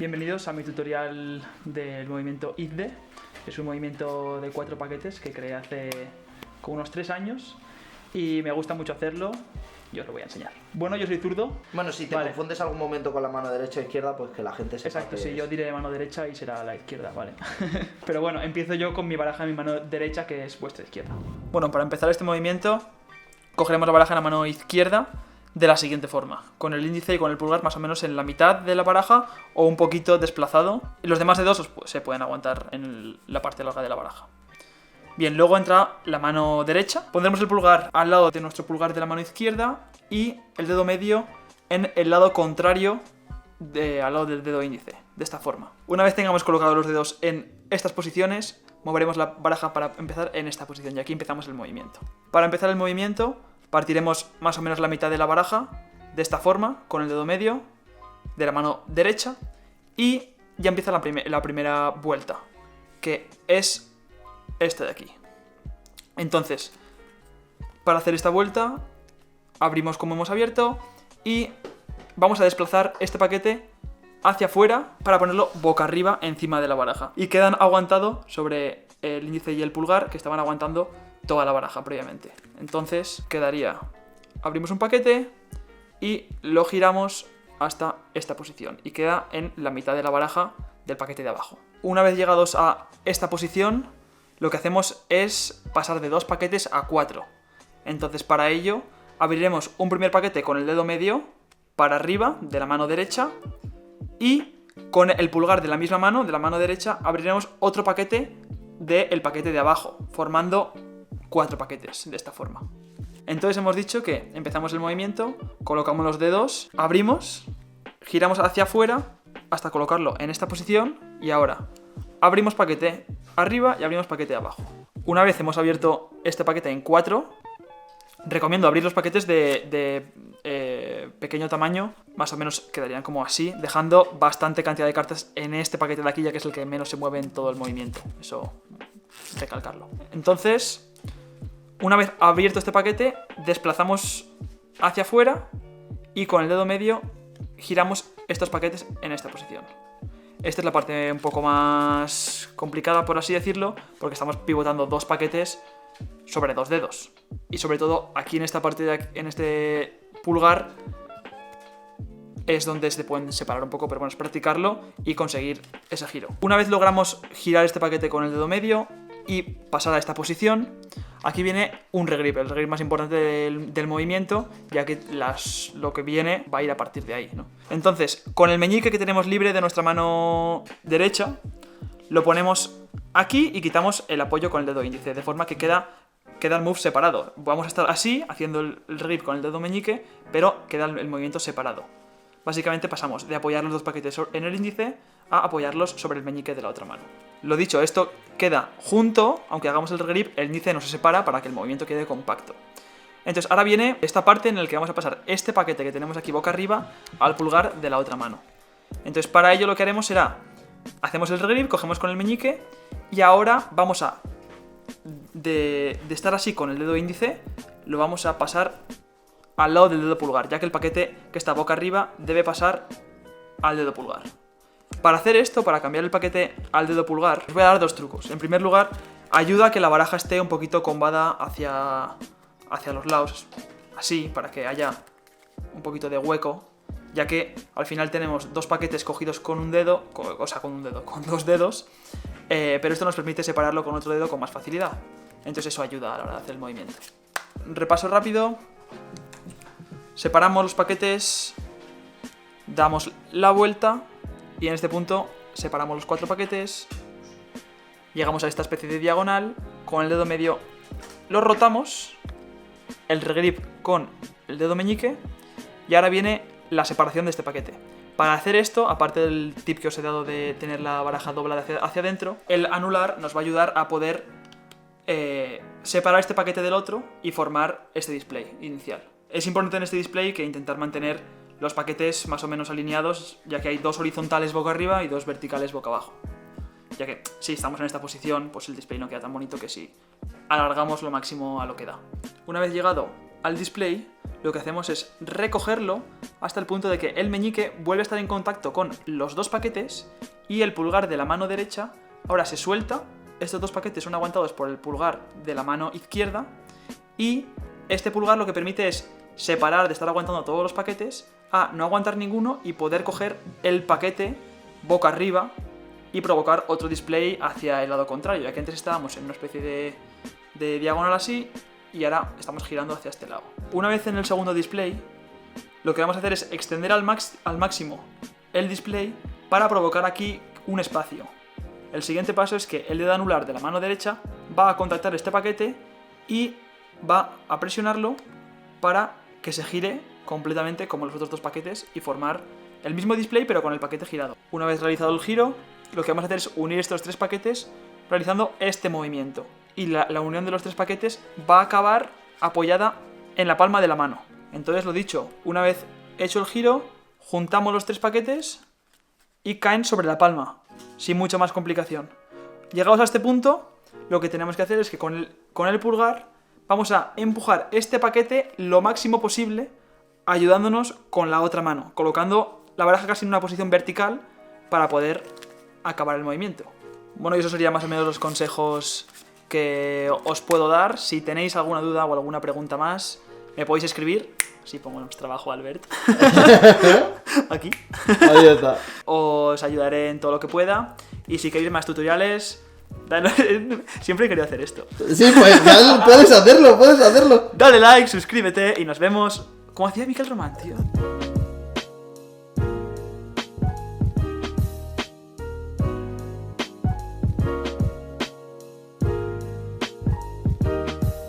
Bienvenidos a mi tutorial del movimiento IDDE. Es un movimiento de 4 paquetes que creé hace como unos 3 años y me gusta mucho hacerlo y os lo voy a enseñar. Bueno, yo soy zurdo. Bueno, si te confundes algún momento con la mano derecha o izquierda, pues que la gente sepa. Exacto, sí, yo diré mano derecha y será la izquierda, vale. Pero bueno, empiezo yo con mi baraja en mi mano derecha, que es vuestra izquierda. Bueno, para empezar este movimiento, cogeremos la baraja en la mano izquierda de la siguiente forma, con el índice y con el pulgar más o menos en la mitad de la baraja o un poquito desplazado, y los demás dedos se pueden aguantar en la parte larga de la baraja. Bien, luego entra la mano derecha, pondremos el pulgar al lado de nuestro pulgar de la mano izquierda y el dedo medio en el lado contrario al lado del dedo índice, de esta forma. Una vez tengamos colocados los dedos en estas posiciones, moveremos la baraja para empezar en esta posición y aquí empezamos el movimiento. Para empezar el movimiento, partiremos más o menos la mitad de la baraja, de esta forma, con el dedo medio de la mano derecha, y ya empieza la primera vuelta, que es esta de aquí. Entonces, para hacer esta vuelta, abrimos como hemos abierto y vamos a desplazar este paquete hacia afuera para ponerlo boca arriba encima de la baraja. Y quedan aguantados sobre el índice y el pulgar, que estaban aguantando toda la baraja previamente. Entonces quedaría, abrimos un paquete y lo giramos hasta esta posición y queda en la mitad de la baraja del paquete de abajo. Una vez llegados a esta posición, lo que hacemos es pasar de 2 paquetes a 4. Entonces para ello abriremos un primer paquete con el dedo medio para arriba de la mano derecha y con el pulgar de la misma mano, de la mano derecha, abriremos otro paquete del paquete de abajo, formando 4 paquetes de esta forma. Entonces hemos dicho que empezamos el movimiento, colocamos los dedos, abrimos, giramos hacia afuera hasta colocarlo en esta posición y ahora abrimos paquete arriba y abrimos paquete abajo. Una vez hemos abierto este paquete en 4, recomiendo abrir los paquetes de pequeño tamaño, más o menos quedarían como así, dejando bastante cantidad de cartas en este paquete de aquí, ya que es el que menos se mueve en todo el movimiento. Eso, recalcarlo. Entonces, una vez abierto este paquete, desplazamos hacia afuera y con el dedo medio giramos estos paquetes en esta posición. Esta es la parte un poco más complicada, por así decirlo, porque estamos pivotando 2 paquetes sobre 2 dedos. Y sobre todo aquí en esta parte de aquí, en este pulgar, es donde se pueden separar un poco, pero bueno, es practicarlo y conseguir ese giro. Una vez logramos girar este paquete con el dedo medio y pasar a esta posición, aquí viene un regrip, el regrip más importante del movimiento, ya que lo que viene va a ir a partir de ahí, ¿no? Entonces, con el meñique que tenemos libre de nuestra mano derecha, lo ponemos aquí y quitamos el apoyo con el dedo índice, de forma que queda el move separado. Vamos a estar así, haciendo el regrip con el dedo meñique, pero queda el movimiento separado. Básicamente pasamos de apoyar los 2 paquetes en el índice a apoyarlos sobre el meñique de la otra mano. Lo dicho, esto queda junto, aunque hagamos el regrip, el índice no se separa para que el movimiento quede compacto. Entonces ahora viene esta parte en la que vamos a pasar este paquete que tenemos aquí boca arriba al pulgar de la otra mano. Entonces para ello lo que haremos será, hacemos el regrip, cogemos con el meñique y ahora vamos a, de estar así con el dedo índice, lo vamos a pasar al lado del dedo pulgar, ya que el paquete que está boca arriba debe pasar al dedo pulgar. Para hacer esto, para cambiar el paquete al dedo pulgar, os voy a dar 2 trucos. En primer lugar, ayuda a que la baraja esté un poquito combada hacia los lados, así, para que haya un poquito de hueco, ya que al final tenemos 2 paquetes cogidos con un dedo, con 2 dedos, pero esto nos permite separarlo con otro dedo con más facilidad. Entonces eso ayuda a la hora de hacer el movimiento. Repaso rápido. Separamos los paquetes, damos la vuelta y en este punto separamos los 4 paquetes, llegamos a esta especie de diagonal, con el dedo medio lo rotamos, el regrip con el dedo meñique y ahora viene la separación de este paquete. Para hacer esto, aparte del tip que os he dado de tener la baraja doblada hacia adentro, el anular nos va a ayudar a poder separar este paquete del otro y formar este display inicial. Es importante en este display que intentar mantener los paquetes más o menos alineados, ya que hay 2 horizontales boca arriba y 2 verticales boca abajo. Ya que si estamos en esta posición, pues el display no queda tan bonito que si alargamos lo máximo a lo que da. Una vez llegado al display, lo que hacemos es recogerlo hasta el punto de que el meñique vuelve a estar en contacto con los dos paquetes y el pulgar de la mano derecha ahora se suelta. Estos dos paquetes son aguantados por el pulgar de la mano izquierda y este pulgar lo que permite es separar de estar aguantando todos los paquetes a no aguantar ninguno y poder coger el paquete boca arriba y provocar otro display hacia el lado contrario, ya que antes estábamos en una especie de diagonal así y ahora estamos girando hacia este lado. Una vez en el segundo display, lo que vamos a hacer es extender al máximo el display para provocar aquí un espacio. El siguiente paso es que el dedo anular de la mano derecha va a contactar este paquete y va a presionarlo para que se gire completamente como los otros dos paquetes y formar el mismo display pero con el paquete girado. Una vez realizado el giro, lo que vamos a hacer es unir estos tres paquetes realizando este movimiento. Y la unión de los tres paquetes va a acabar apoyada en la palma de la mano. Entonces, lo dicho, una vez hecho el giro, juntamos los tres paquetes y caen sobre la palma, sin mucha más complicación. Llegados a este punto, lo que tenemos que hacer es que con el pulgar vamos a empujar este paquete lo máximo posible, ayudándonos con la otra mano, colocando la baraja casi en una posición vertical para poder acabar el movimiento. Bueno, y eso serían más o menos los consejos que os puedo dar. Si tenéis alguna duda o alguna pregunta más, me podéis escribir. Sí, pongo en trabajo, Albert. Aquí. Ahí está. Os ayudaré en todo lo que pueda. Y si queréis más tutoriales, siempre he querido hacer esto. Sí, pues ya puedes hacerlo. Dale like, suscríbete y nos vemos como hacía Miquel Román, tío.